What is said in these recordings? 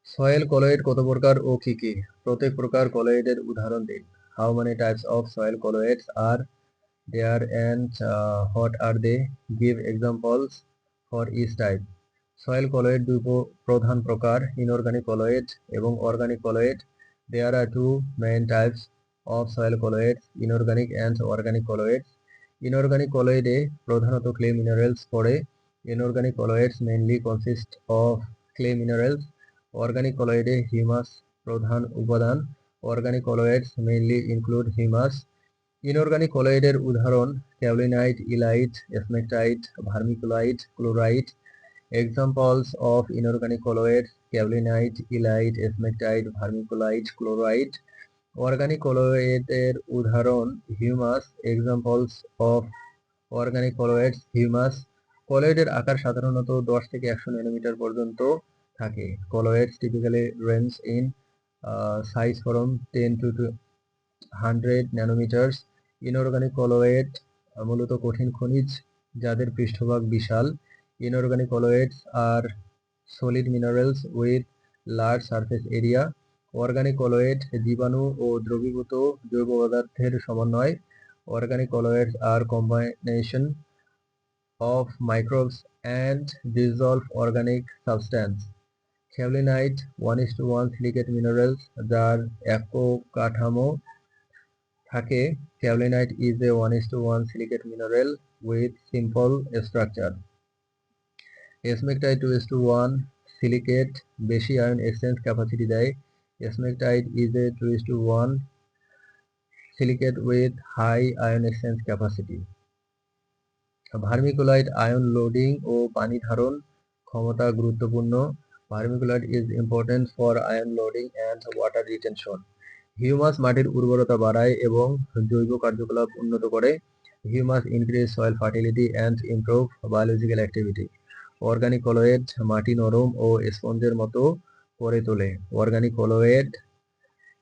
Soil colloid কত প্রকার ও কি কি? প্রত্যেক প্রকার কলয়েডের উদাহরণ দিন। How many types of soil colloids are there and what are they? Give examples for each type. Soil colloid দুই প্রধান প্রকার, ইনঅর্গানিক কলয়েড এবং organic colloid. There are two main types of soil colloids, inorganic and organic colloids. Inorganic কলয়েডে প্রধানত clay minerals পড়ে। Inorganic colloids mainly consist of clay minerals. Organic কলয়েডে humus প্রধান উপাদান। Organic colloids mainly include humus. Inorganic কলয়েডের উদাহরণ ক্যাওলিনাইট, illite, smectite, vermiculite, chlorite. Examples of inorganic colloids: kaolinite, illite, smectite, vermiculite, chlorite. Organic কলয়েডের উদাহরণ humus. Examples of organic colloids: humus. কলয়েডের আকার সাধারণত 10 থেকে 100 ন্যানোমিটার পর্যন্ত থাকে। Colloids typically range in size from 10 to 100 nanometres. Inorganic colloid মূলত কঠিন খনিজ যাদের পৃষ্ঠভাগ বিশাল। Inorganic colloids are solid minerals with large surface area. Organic colloid জীবাণু ও দ্রবীভূত জৈব পদার্থের সমন্বয়। Organic colloids are combination of microbes and dissolved organic substance. Kaolinite 1:1 silicate minerals যার একক কাঠামো থাকে। Kaolinite is a 1:1 silicate mineral with simple structure. Smectite 2:1 silicate বেশি আয়ন এক্সচেঞ্জ ক্যাপাসিটি দেয়। Smectite is a 2:1 silicate with high ion exchange capacity. Vermiculite ion loading ও পানি ধারণ ক্ষমতা গুরুত্বপূর্ণ। Vermiculite is important for ion loading and water retention. Humus মাটির উর্বরতা বাড়ায় এবং জৈব কার্যকলাপ উন্নত করে। Humus increase soil fertility and improve biological activity. Organic colloid মাটি নরম ও স্পঞ্জের মতো করে তোলে। Organic colloid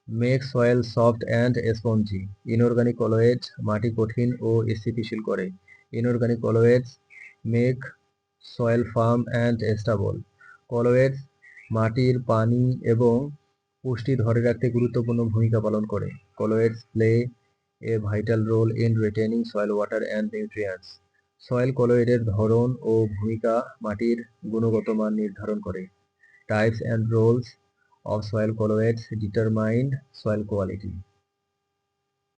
make soil soft and spongy. Inorganic colloid মাটি কঠিন ও স্থিতিশীল করে। Inorganic colloids make soil firm and stable. Colloids মাটির পানি এবং পুষ্টি ধরে রাখতে গুরুত্বপূর্ণ ভূমিকা পালন করে। Colloids play a vital role in retaining soil water and nutrients. Soil কলয়েডের ধরন ও ভূমিকা মাটির গুণগত মান নির্ধারণ করে। Types and roles of soil colloids determine soil quality.